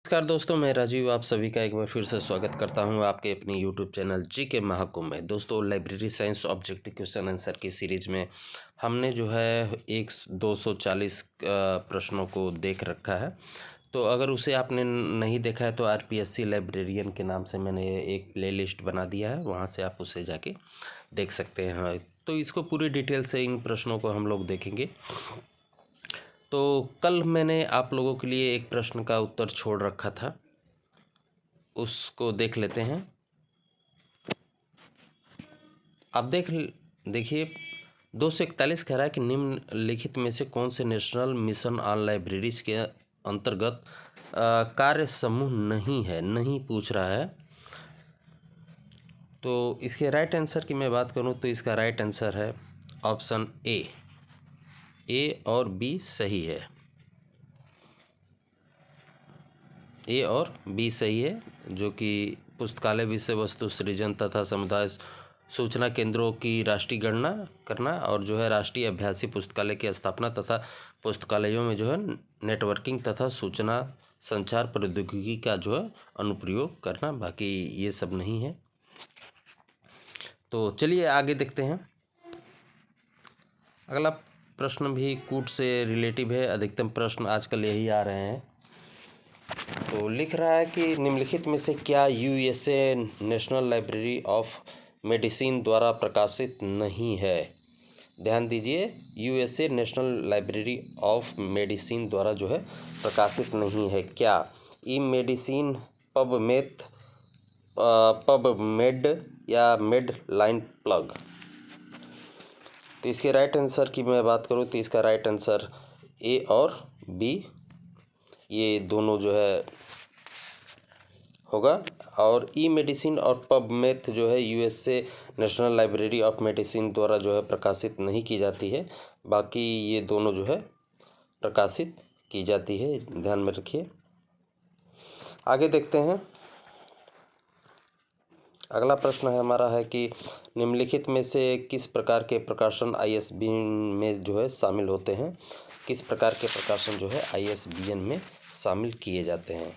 नमस्कार दोस्तों, मैं राजीव आप सभी का एक बार फिर से स्वागत करता हूं आपके अपनी यूट्यूब चैनल जी के महाकुंभ में। दोस्तों, library science objective question answer की सीरीज में हमने जो है 240 प्रश्नों को देख रखा है। तो अगर उसे आपने नहीं देखा है तो आरपीएससी लाइब्रेरियन के नाम से मैंने एक प्लेलिस्ट बना दिया है, वहां से आप उसे जाके देख सकते हैं। तो इसको पूरी डिटेल से इन प्रश्नों को हम लोग देखेंगे। तो कल मैंने आप लोगों के लिए एक प्रश्न का उत्तर छोड़ रखा था, उसको देख लेते हैं। आप देखिए 241 कह रहा है कि निम्नलिखित में से कौन से नेशनल मिशन ऑन लाइब्रेरीज के अंतर्गत कार्य समूह नहीं पूछ रहा है। तो इसके राइट आंसर की मैं बात करूं तो इसका राइट आंसर है ऑप्शन ए और बी सही है। ए और बी सही है, जो कि पुस्तकालय विषय वस्तु सृजन तथा समुदाय सूचना केंद्रों की राष्ट्रीय गणना करना और जो है राष्ट्रीय अभ्यासी पुस्तकालय की स्थापना तथा पुस्तकालयों में जो है नेटवर्किंग तथा सूचना संचार प्रौद्योगिकी का जो है अनुप्रयोग करना, बाकी ये सब नहीं है। तो चलिए आगे देखते हैं। अगला प्रश्न भी कूट से रिलेटिव है, अधिकतम प्रश्न आजकल यही आ रहे हैं। तो लिख रहा है कि निम्नलिखित में से क्या USA national library of medicine द्वारा प्रकाशित नहीं है। ध्यान दीजिए, USA national library of medicine द्वारा जो है प्रकाशित नहीं है। क्या ई मेडिसिन, पबमेड या मेडलाइन प्लग। तो इसके राइट आंसर की मैं बात करूँ तो इसका राइट आंसर ए और बी, ये दोनों जो है होगा। और ई मेडिसिन और पबमेड जो है USA national library of medicine द्वारा जो है प्रकाशित नहीं की जाती है, बाकी ये दोनों जो है प्रकाशित की जाती है, ध्यान में रखिए। आगे देखते हैं। अगला प्रश्न है हमारा है कि निम्नलिखित में से किस प्रकार के प्रकाशन आईएसबीएन में जो है शामिल होते हैं। किस प्रकार के प्रकाशन जो है आईएसबीएन में शामिल किए जाते हैं।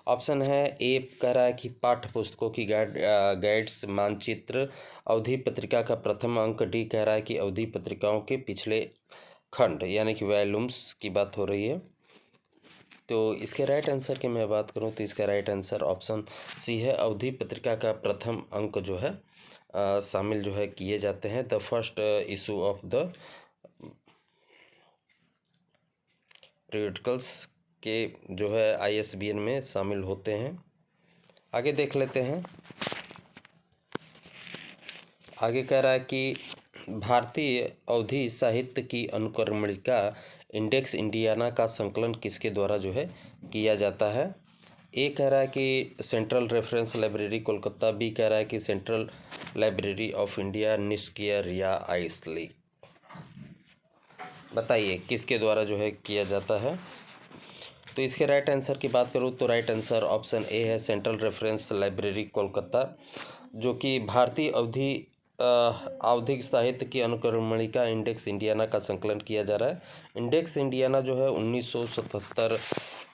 ऑप्शन है ए कह रहा है कि पाठ्य पुस्तकों की गाइड्स, मानचित्र, अवधि पत्रिका का प्रथम अंक। डी कह रहा है कि अवधि पत्रिकाओं के पिछले खंड यानी कि वॉल्यूम्स की बात हो रही है। तो इसके राइट आंसर की मैं बात करूं तो इसका राइट आंसर ऑप्शन सी है, अवधि पत्रिका का प्रथम अंक जो है शामिल जो है किए जाते हैं। The first issue of the periodicals के जो है आईएसबीएन में शामिल होते हैं। आगे देख लेते हैं। आगे कह रहा है कि भारतीय अवधि साहित्य की अनुक्रमणिका इंडेक्स इंडियाना का संकलन किसके द्वारा जो है किया जाता है। ए कह रहा है कि central reference library Kolkata. B कह रहा है कि सेंट्रल लाइब्रेरी ऑफ इंडिया, निष्क्रिय या आइसली। बताइए किसके द्वारा जो है किया जाता है। तो इसके राइट आंसर की बात करूँ तो राइट आंसर ऑप्शन ए है, सेंट्रल रेफरेंस लाइब्रेरी कोलकाता, जो कि भारतीय आवधिक साहित्य की अनुक्रमणिका इंडेक्स इंडियाना का संकलन किया जा रहा है। इंडेक्स इंडियाना जो है 1977,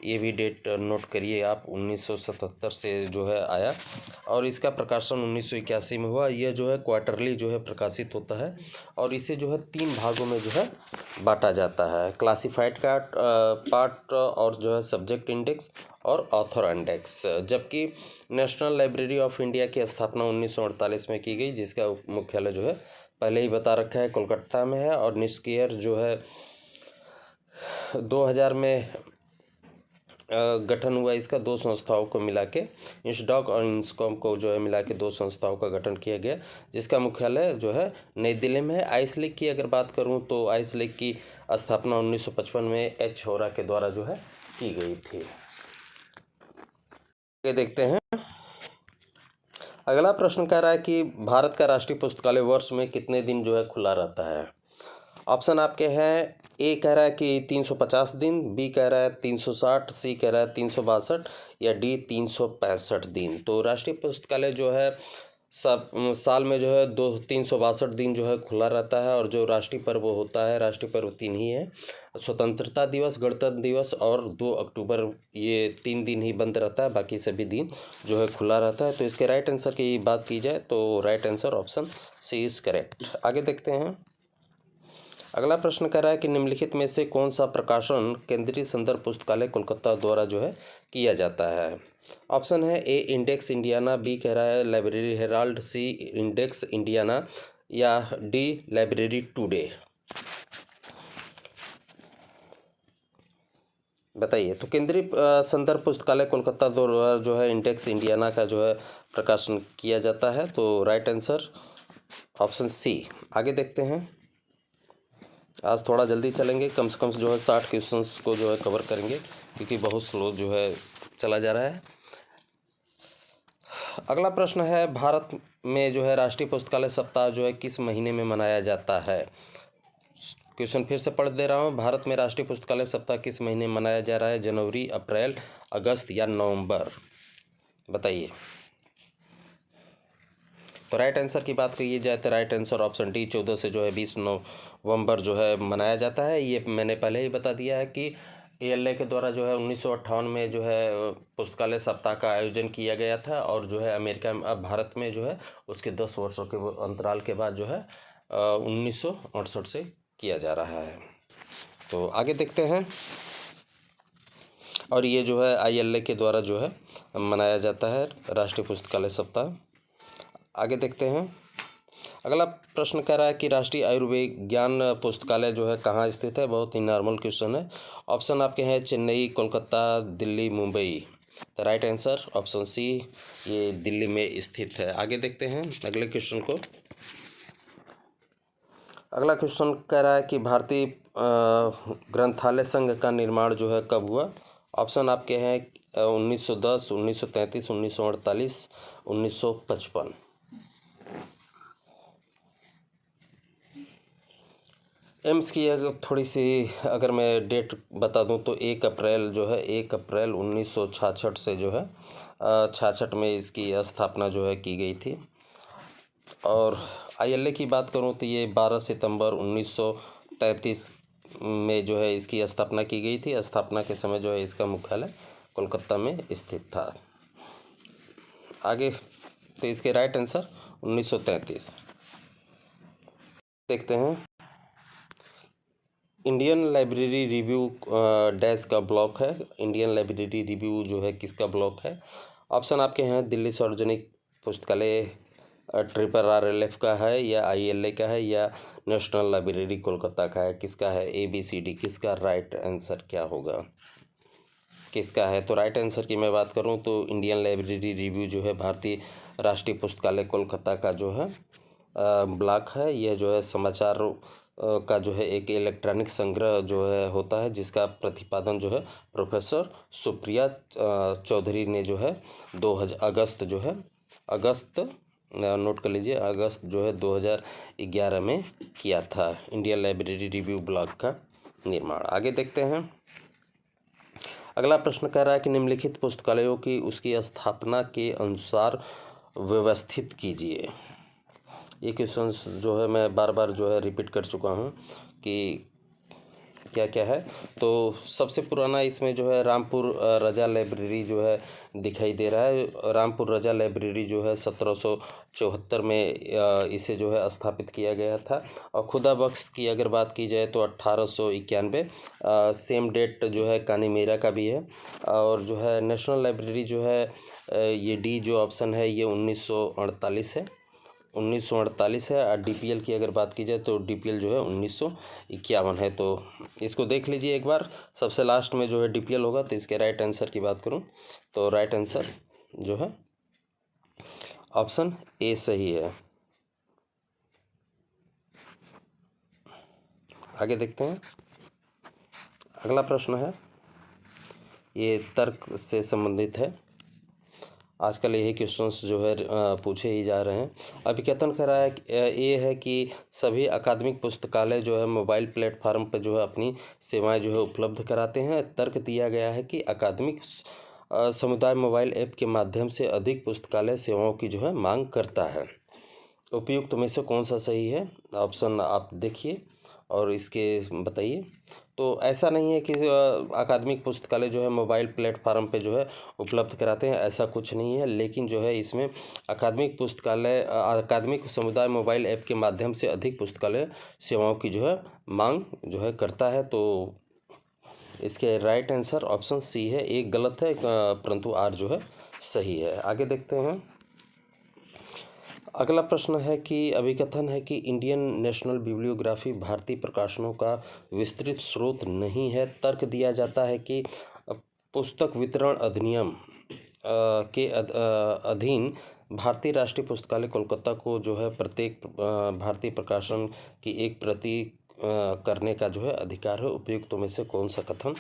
ये भी डेट नोट करिए आप, 1977 से जो है आया और इसका प्रकाशन 1981 में हुआ। यह जो है क्वार्टरली जो है प्रकाशित होता है और इसे जो है 3 भागों में जो है बांटा जाता है, क्लासिफाइड का पार्ट और जो है सब्जेक्ट इंडेक्स और ऑथर इंडेक्स। जबकि नेशनल लाइब्रेरी ऑफ इंडिया की स्थापना 1948 में की गई, जिसका मुख्यालय जो है पहले ही बता रखा है कोलकाता में है। और निष्क्रिय जो है 2000 में गठन हुआ, इसका 2 संस्थाओं को मिला के, इंसडॉक और इंस्कॉम को जो है मिला के 2 संस्थाओं का गठन किया गया, जिसका मुख्यालय जो है नई दिल्ली में है। आइसलीग की अगर बात करूं तो आइसलीग की स्थापना 1955 में एच होरा के द्वारा जो है की गई थी। ये देखते हैं। अगला प्रश्न कह रहा है कि भारत का राष्ट्रीय पुस्तकालय वर्ष में कितने दिन जो है खुला रहता है। ऑप्शन आपके हैं, ए कह रहा है कि 350 दिन, बी कह रहा है 360, सी कह रहा है 362 या डी 365 दिन। तो राष्ट्रीय पुस्तकालय जो है सब साल में जो है 362 दिन जो है खुला रहता है और जो राष्ट्रीय पर्व होता है, राष्ट्रीय पर्व 3 ही है, स्वतंत्रता दिवस, गणतंत्र दिवस और 2 अक्टूबर, ये 3 दिन ही बंद रहता है, बाकी सभी दिन जो है खुला रहता है। तो इसके राइट आंसर की बात की जाए तो right answer option C is correct. आगे देखते हैं। अगला प्रश्न कह रहा है कि निम्नलिखित में से कौन सा प्रकाशन केंद्रीय संदर्भ पुस्तकालय कोलकाता द्वारा जो है किया जाता है। ऑप्शन है ए इंडेक्स इंडियाना, बी कह रहा है लाइब्रेरी हेराल्ड, सी इंडेक्स इंडियाना या डी लाइब्रेरी टुडे। बताइए। तो केंद्रीय संदर्भ पुस्तकालय कोलकाता द्वारा जो है इंडेक्स इंडियाना का जो है प्रकाशन किया जाता है। तो राइट आंसर ऑप्शन सी। आगे देखते हैं। आज थोड़ा जल्दी चलेंगे, कम से कम जो है 60 क्वेश्चंस को जो है कवर करेंगे, क्योंकि बहुत स्लो जो है चला जा रहा है। अगला प्रश्न है, भारत में जो है राष्ट्रीय पुस्तकालय सप्ताह जो है किस महीने में मनाया जाता है। क्वेश्चन फिर से पढ़ दे रहा हूँ। भारत में राष्ट्रीय पुस्तकालय सप्ताह किस महीने में मनाया जा रहा है। जनवरी, अप्रैल, अगस्त या नवंबर। बताइए। तो राइट आंसर की बात की जाए तो राइट आंसर ऑप्शन डी 14 से जो है 20 नवंबर जो है मनाया जाता है। ये मैंने पहले ही बता दिया है कि ALA के द्वारा जो है 1958 में जो है पुस्तकालय सप्ताह का आयोजन किया गया था, और जो है अमेरिका में, अब भारत में जो है उसके 10 वर्षों के अंतराल के बाद जो है 1968 से किया जा रहा है। तो आगे देखते हैं। और ये जो है ILA के द्वारा जो है मनाया जाता है राष्ट्रीय पुस्तकालय सप्ताह। आगे देखते हैं। अगला प्रश्न कह रहा है कि राष्ट्रीय आयुर्विज्ञान पुस्तकालय जो है कहाँ स्थित है। बहुत ही नॉर्मल क्वेश्चन है। ऑप्शन आपके हैं चेन्नई, कोलकाता, दिल्ली, मुंबई। तो राइट आंसर ऑप्शन सी, ये दिल्ली में स्थित है। आगे देखते हैं अगले क्वेश्चन को। अगला क्वेश्चन कह रहा है कि भारतीय ग्रंथालय संघ का निर्माण जो है कब हुआ। ऑप्शन आपके हैं 1910, 1933, 1948, 1955। एम्स की अगर थोड़ी सी अगर मैं डेट बता दूं तो 1 अप्रैल जो है 1 अप्रैल 1966 से जो है 66 में इसकी स्थापना जो है की गई थी। और ILA की बात करूं तो ये 12 सितंबर 1933 में जो है इसकी स्थापना की गई थी। स्थापना के समय जो है इसका मुख्यालय कोलकाता में स्थित था। आगे तो इसके राइट आंसर 1933। देखते हैं। इंडियन लाइब्रेरी रिव्यू डैश का ब्लॉक है। इंडियन लाइब्रेरी रिव्यू जो है किसका ब्लॉक है। ऑप्शन आपके हैं दिल्ली सार्वजनिक पुस्तकालय RRLF का है, या ILA का है, या नेशनल लाइब्रेरी कोलकाता का है। किसका है ABCD, किसका राइट आंसर क्या होगा, किसका है। तो राइट आंसर की मैं बात करूं तो इंडियन लाइब्रेरी रिव्यू जो है भारतीय राष्ट्रीय पुस्तकालय कोलकाता का जो है ब्लॉक है। यह जो है समाचार का जो है एक इलेक्ट्रॉनिक संग्रह जो है होता है, जिसका प्रतिपादन जो है प्रोफेसर सुप्रिया चौधरी ने जो है 2000 अगस्त नोट कर लीजिए, अगस्त जो है 2011 में किया था इंडियन लाइब्रेरी रिव्यू ब्लॉक का निर्माण। आगे देखते हैं। अगला प्रश्न कह रहा है कि निम्नलिखित पुस्तकालयों की उसकी स्थापना के अनुसार व्यवस्थित कीजिए। ये क्वेश्चंस जो है मैं बार बार जो है रिपीट कर चुका हूँ कि क्या क्या है। तो सबसे पुराना इसमें जो है रामपुर रजा लाइब्रेरी जो है दिखाई दे रहा है। रामपुर रजा लाइब्रेरी जो है 1774 में इसे जो है स्थापित किया गया था। और खुदा बख्श की अगर बात की जाए तो 1891। सेम डेट जो है कानी मेरा का भी है। और जो है नेशनल लाइब्रेरी जो है ये डी जो ऑप्शन है ये 1948 है, 1948 है। और DPL की अगर बात की जाए तो DPL जो है 1951 है। तो इसको देख लीजिए एक बार। सबसे लास्ट में जो है DPL होगा। तो इसके राइट आंसर की बात करूं तो राइट आंसर जो है ऑप्शन ए सही है। आगे देखते हैं। अगला प्रश्न है, ये तर्क से संबंधित है। आजकल यही क्वेश्चंस जो है पूछे ही जा रहे हैं। अभिकथन कह रहा है ये है कि सभी अकादमिक पुस्तकालय जो है मोबाइल प्लेटफार्म पर जो है अपनी सेवाएं जो है उपलब्ध कराते हैं। तर्क दिया गया है कि अकादमिक समुदाय मोबाइल ऐप के माध्यम से अधिक पुस्तकालय सेवाओं की जो है मांग करता है। उपयुक्त में से कौन सा सही है। ऑप्शन आप देखिए और इसके बताइए। तो ऐसा नहीं है कि अकादमिक पुस्तकालय जो है मोबाइल प्लेटफार्म पे जो है उपलब्ध कराते हैं, ऐसा कुछ नहीं है। लेकिन जो है इसमें अकादमिक समुदाय मोबाइल ऐप के माध्यम से अधिक पुस्तकालय सेवाओं की जो है मांग जो है करता है। तो इसके राइट आंसर ऑप्शन सी है। एक गलत है परंतु आर जो है सही है। आगे देखते हैं। अगला प्रश्न है कि अभिकथन है कि इंडियन नेशनल बिब्लियोग्राफी भारतीय प्रकाशनों का विस्तृत स्रोत नहीं है। तर्क दिया जाता है कि पुस्तक वितरण अधिनियम के अधीन भारतीय राष्ट्रीय पुस्तकालय कोलकाता को जो है प्रत्येक भारतीय प्रकाशन की एक प्रति करने का जो है अधिकार है। उपयुक्त में से कौन सा कथन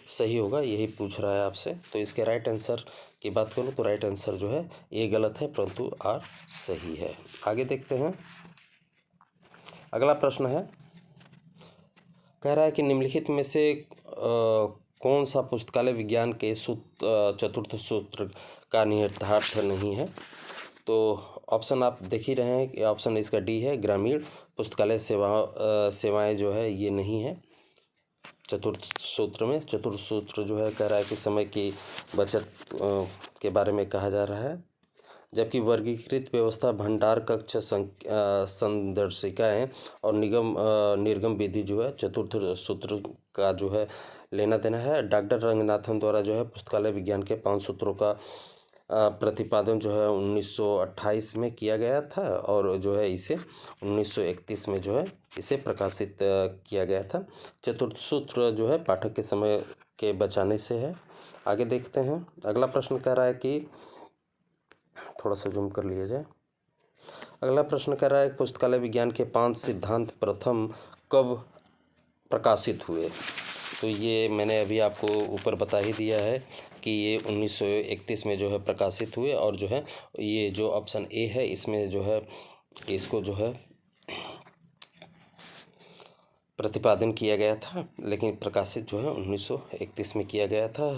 सही होगा, यही पूछ रहा है आपसे। तो इसके राइट आंसर की बात करूँ तो राइट आंसर जो है ये गलत है परंतु आर सही है। आगे देखते हैं। अगला प्रश्न है, कह रहा है कि निम्नलिखित में से कौन सा पुस्तकालय विज्ञान के चतुर्थ सूत्र का निहितार्थ नहीं है। तो ऑप्शन आप देख ही रहे हैं कि ऑप्शन इसका डी है, ग्रामीण पुस्तकालय सेवाएं जो है ये नहीं है चतुर्थ सूत्र में। चतुर्थ सूत्र जो है कह रहा है कि समय की बचत के बारे में कहा जा रहा है, जबकि वर्गीकृत व्यवस्था, भंडार कक्ष, संदर्शिकाएँ और निर्गम विधि जो है चतुर्थ सूत्र का जो है लेना देना है। डॉक्टर रंगनाथन द्वारा जो है पुस्तकालय विज्ञान के 5 सूत्रों का प्रतिपादन जो है 1928 में किया गया था और जो है इसे 1931 में जो है इसे प्रकाशित किया गया था। चतुर्थ सूत्र जो है पाठक के समय के बचाने से है। आगे देखते हैं। अगला प्रश्न कह रहा है कि थोड़ा सा जूम कर लिया जाए। अगला प्रश्न कह रहा है पुस्तकालय विज्ञान के 5 सिद्धांत प्रथम कब प्रकाशित हुए। तो ये मैंने अभी आपको ऊपर बता ही दिया है कि ये 1931 में जो है प्रकाशित हुए और जो है ये जो ऑप्शन ए है इसमें जो है इसको जो है प्रतिपादन किया गया था, लेकिन प्रकाशित जो है 1931 में किया गया था।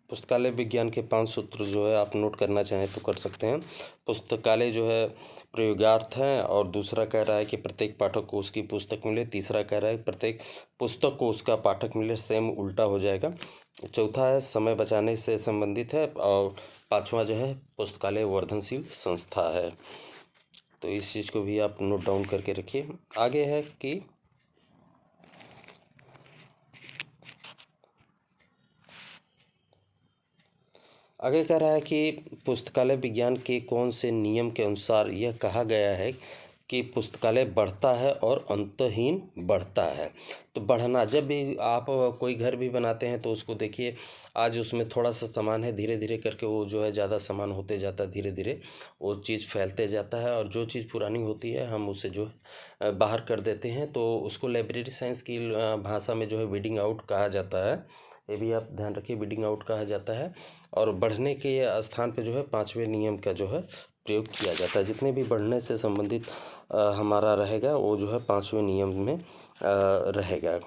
पुस्तकालय विज्ञान के 5 सूत्र जो है आप नोट करना चाहें तो कर सकते हैं। पुस्तकालय जो है प्रयोगार्थ है, और दूसरा कह रहा है कि प्रत्येक पाठक को उसकी पुस्तक मिले। तीसरा कह रहा है प्रत्येक पुस्तक को उसका पाठक मिले, सेम उल्टा हो जाएगा। चौथा है समय बचाने से संबंधित है, और पाँचवा जो है पुस्तकालय वर्धनशील संस्था है। तो इस चीज़ को भी आप नोट डाउन करके रखिए। आगे है कि आगे कह रहा है कि पुस्तकालय विज्ञान के कौन से नियम के अनुसार यह कहा गया है कि पुस्तकालय बढ़ता है और अंतहीन बढ़ता है। तो बढ़ना, जब भी आप कोई घर भी बनाते हैं तो उसको देखिए, आज उसमें थोड़ा सा सामान है, धीरे धीरे करके वो जो है ज़्यादा सामान होते जाता है, धीरे धीरे वो चीज़ फैलते जाता है, और जो चीज़ पुरानी होती है हम उसे जो है बाहर कर देते हैं। तो उसको लाइब्रेरी साइंस की भाषा में जो है वीडिंग आउट कहा जाता है। ये भी आप ध्यान रखिए, वीडिंग आउट कहा जाता है। और बढ़ने के स्थान पे जो है 5वें नियम का जो है प्रयोग किया जाता है। जितने भी बढ़ने से संबंधित हमारा रहेगा वो जो है 5वें नियम में रहेगा।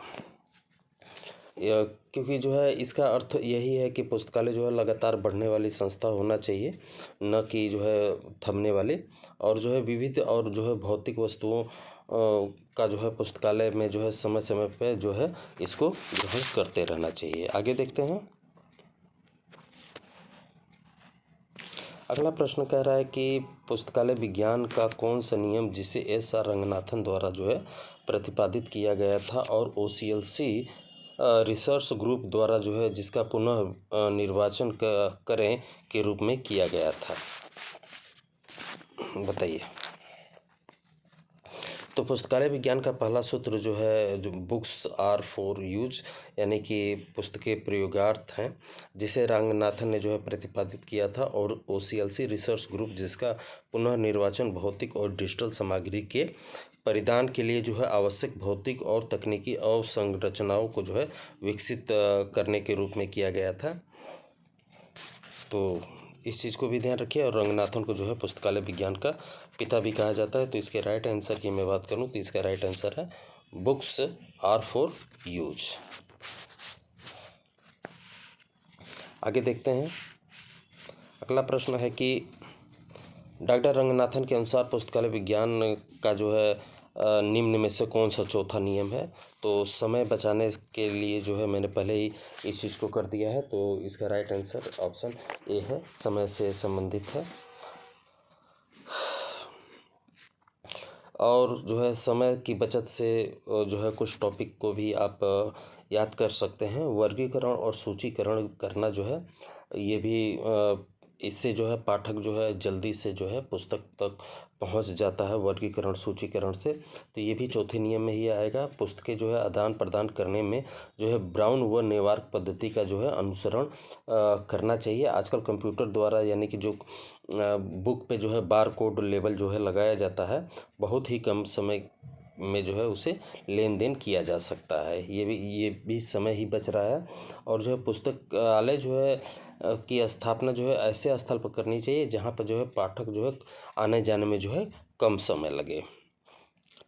क्योंकि जो है इसका अर्थ यही है कि पुस्तकालय जो है लगातार बढ़ने वाली संस्था होना चाहिए, न कि जो है थमने वाली। और जो है विविध और जो है भौतिक वस्तुओं का जो है पुस्तकालय में जो है समय समय पे जो है इसको ग्रहण करते रहना चाहिए। आगे देखते हैं। अगला प्रश्न कह रहा है कि पुस्तकालय विज्ञान का कौन सा नियम जिसे एस.आर. रंगनाथन द्वारा जो है प्रतिपादित किया गया था और OCLC रिसर्च ग्रुप द्वारा जो है जिसका पुनः निर्वाचन करें के रूप में किया गया था, बताइए। तो पुस्तकालय विज्ञान का पहला सूत्र जो है जो बुक्स आर फॉर यूज, यानी कि पुस्तकें प्रयोगार्थ हैं, जिसे रंगनाथन ने जो है प्रतिपादित किया था। और OCLC रिसर्च ग्रुप जिसका पुनः निर्वाचन भौतिक और डिजिटल सामग्री के परिधान के लिए जो है आवश्यक भौतिक और तकनीकी अवसंरचनाओं को जो है विकसित करने के रूप में किया गया था। तो इस चीज़ को भी ध्यान रखिए। और रंगनाथन को जो है पुस्तकालय विज्ञान का पिता भी कहा जाता है। तो इसके राइट आंसर की मैं बात करूं तो इसका राइट आंसर है बुक्स आर फॉर यूज। आगे देखते हैं। अगला प्रश्न है कि डॉक्टर रंगनाथन के अनुसार पुस्तकालय विज्ञान का जो है निम्न में से कौन सा चौथा नियम है? तो समय बचाने के लिए जो है मैंने पहले ही इस चीज़ को कर दिया है, तो इसका राइट आंसर ऑप्शन ए है, समय से संबंधित है। और जो है समय की बचत से जो है कुछ टॉपिक को भी आप याद कर सकते हैं। वर्गीकरण और सूचीकरण करना जो है ये भी इससे जो है पाठक जो है जल्दी से जो है पुस्तक तक पहुंच जाता है वर्गीकरण सूचीकरण से। तो ये भी चौथे नियम में ही आएगा। पुस्तकें जो है आदान प्रदान करने में जो है ब्राउन व नेवार्क पद्धति का जो है अनुसरण करना चाहिए। आजकल कंप्यूटर द्वारा यानी कि जो बुक पे जो है बार कोड लेबल जो है लगाया जाता है, बहुत ही कम समय में जो है उसे लेन देन किया जा सकता है। ये भी समय ही बच रहा है। और जो है पुस्तकालय जो है की स्थापना जो है ऐसे स्थल पर करनी चाहिए जहाँ पर जो है पाठक जो है आने जाने में जो है कम समय लगे।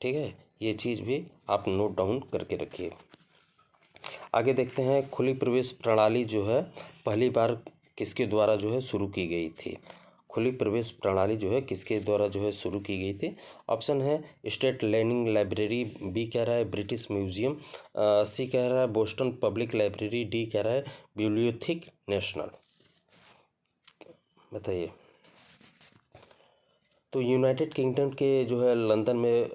ठीक है, ये चीज़ भी आप नोट डाउन करके रखिए। आगे देखते हैं, खुली प्रवेश प्रणाली जो है पहली बार किसके द्वारा जो है शुरू की गई थी? खुली प्रवेश प्रणाली जो है किसके द्वारा जो है शुरू की गई थी? ऑप्शन है स्टेट लर्निंग लाइब्रेरी, बी कह रहा है ब्रिटिश म्यूजियम, सी कह रहा है बोस्टन पब्लिक लाइब्रेरी, डी कह रहा है बिब्लियोथेक नेशनल। बताइए। तो यूनाइटेड किंगडम के जो है लंदन में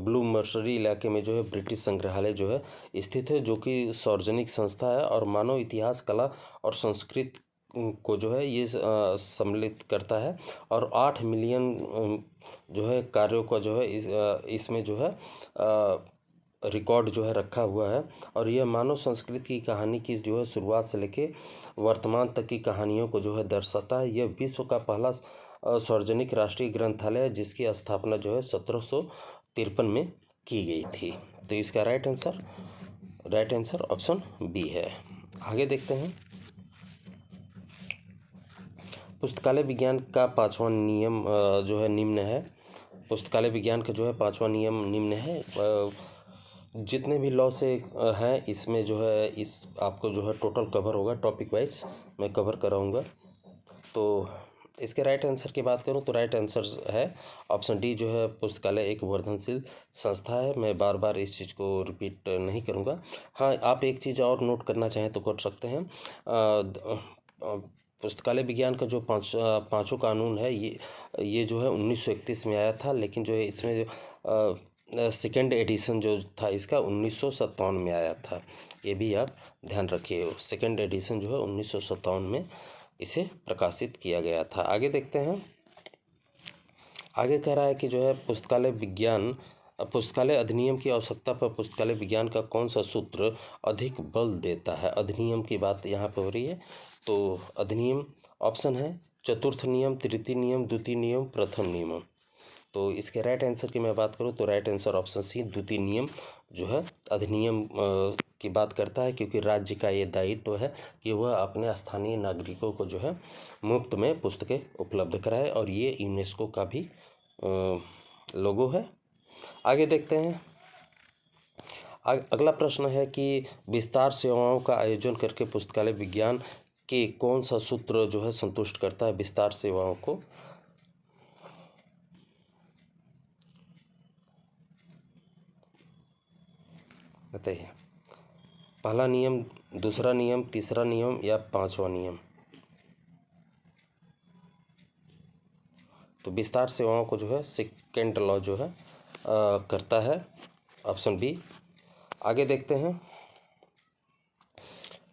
ब्लू मर्सरी इलाके में जो है ब्रिटिश संग्रहालय जो है स्थित है, जो कि सार्वजनिक संस्था है और मानव इतिहास, कला और संस्कृति को जो है ये सम्मिलित करता है। और 8 मिलियन जो है कार्यों का जो है इसमें जो है रिकॉर्ड जो है रखा हुआ है। और यह मानव संस्कृति की कहानी की जो है शुरुआत से लेके वर्तमान तक की कहानियों को जो है दर्शाता है। यह विश्व का पहला सार्वजनिक राष्ट्रीय ग्रंथालय है जिसकी स्थापना जो है 1753 में की गई थी। तो इसका राइट आंसर ऑप्शन बी है। आगे देखते हैं, पुस्तकालय विज्ञान का 5वां नियम जो है निम्न है। पुस्तकालय विज्ञान का जो है 5वां नियम निम्न है। जितने भी लॉ से हैं इसमें जो है इस आपको जो है टोटल कवर होगा, टॉपिक वाइज मैं कवर कराऊंगा। तो इसके राइट आंसर की बात करूं तो राइट आंसर है ऑप्शन डी, जो है पुस्तकालय एक वर्धनशील संस्था है। मैं बार बार इस चीज़ को रिपीट नहीं करूंगा। हाँ, आप एक चीज़ और नोट करना चाहें तो कर सकते हैं। पुस्तकालय विज्ञान का जो पाँचों कानून है ये जो है 1931 में आया था, लेकिन जो है इसमें जो सेकेंड एडिशन जो था इसका 1957 में आया था। ये भी आप ध्यान रखिए, सेकेंड एडिशन जो है 1957 में इसे प्रकाशित किया गया था। आगे देखते हैं, आगे कह रहा है कि जो है पुस्तकालय अधिनियम की आवश्यकता पर पुस्तकालय विज्ञान का कौन सा सूत्र अधिक बल देता है? अधिनियम की बात यहाँ पर हो रही है। तो अधिनियम ऑप्शन है चतुर्थ नियम, तृतीय नियम, द्वितीय नियम, प्रथम नियम। तो इसके राइट आंसर की मैं बात करूँ तो राइट आंसर ऑप्शन सी, द्वितीय नियम जो है अधिनियम की बात करता है, क्योंकि राज्य का ये दायित्व है कि वह अपने स्थानीय नागरिकों को जो है मुफ्त में पुस्तकें उपलब्ध कराए, और ये यूनेस्को का भी लोगो है। आगे देखते हैं, अगला प्रश्न है कि विस्तार सेवाओं का आयोजन करके पुस्तकालय विज्ञान के कौन सा सूत्र जो है संतुष्ट करता है विस्तार सेवाओं को? बताइए, पहला नियम, दूसरा नियम, तीसरा नियम या 5वां नियम? तो विस्तार सेवाओं को जो है सेकेंड लॉ जो है करता है, ऑप्शन बी। आगे देखते हैं,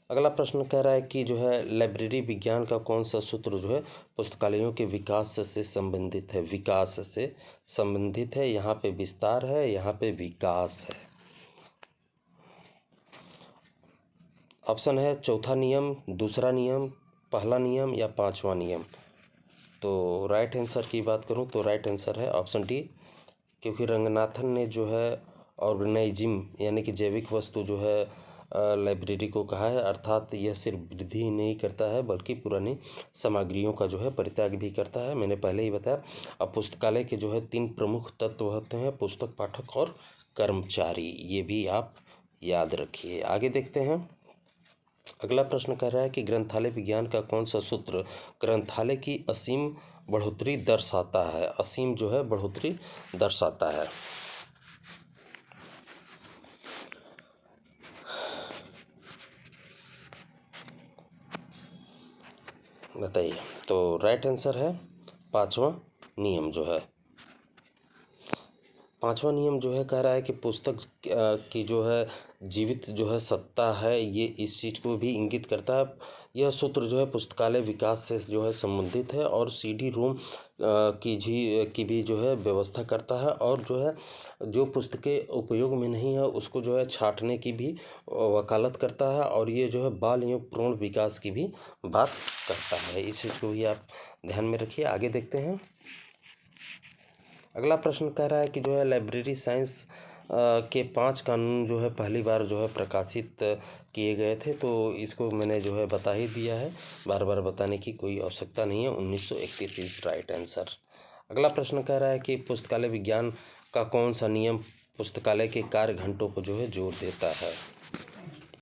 अगला प्रश्न कह रहा है कि जो है लाइब्रेरी विज्ञान का कौन सा सूत्र जो है पुस्तकालयों के विकास से संबंधित है? विकास से संबंधित है। यहाँ पे विस्तार है, यहाँ पे विकास है। ऑप्शन है चौथा नियम, दूसरा नियम, पहला नियम या 5वां नियम। तो राइट आंसर की बात करूं तो राइट आंसर है ऑप्शन डी, क्योंकि रंगनाथन ने जो है ऑर्गेनाइजिम यानी कि जैविक वस्तु जो है लाइब्रेरी को कहा है, अर्थात यह सिर्फ वृद्धि ही नहीं करता है बल्कि पुरानी सामग्रियों का जो है परित्याग भी करता है। मैंने पहले ही बताया। अब पुस्तकालय के जो है 3 प्रमुख तत्व होते हैं, पुस्तक, पाठक और कर्मचारी। ये भी आप याद रखिए। आगे देखते हैं, अगला प्रश्न कह रहा है कि ग्रंथालय विज्ञान का कौन सा सूत्र ग्रंथालय की असीम बढ़ोतरी दर्शाता है? असीम जो है बढ़ोतरी दर्शाता है। बताइए। तो राइट आंसर है पाँचवा नियम जो है। पाँचवा नियम जो है कह रहा है कि पुस्तक की जो है जीवित जो है सत्ता है, ये इस चीज़ को भी इंगित करता है। यह सूत्र जो है पुस्तकालय विकास से जो है संबंधित है और सीडी रोम की भी जो है व्यवस्था करता है, और जो है जो पुस्तकें उपयोग में नहीं है उसको जो है छांटने की भी वकालत करता है, और ये जो है बाल एवं भ्रूण विकास की भी बात करता है। इस चीज़ को भी आप ध्यान में रखिए। आगे देखते हैं। अगला प्रश्न कह रहा है कि जो है लाइब्रेरी साइंस के 5 कानून जो है पहली बार जो है प्रकाशित किए गए थे। तो इसको मैंने जो है बता ही दिया है, बार बार बताने की कोई आवश्यकता नहीं है। 1931 इज राइट आंसर। अगला प्रश्न कह रहा है कि पुस्तकालय विज्ञान का कौन सा नियम पुस्तकालय के कार्य घंटों को जो है जोड़ देता है।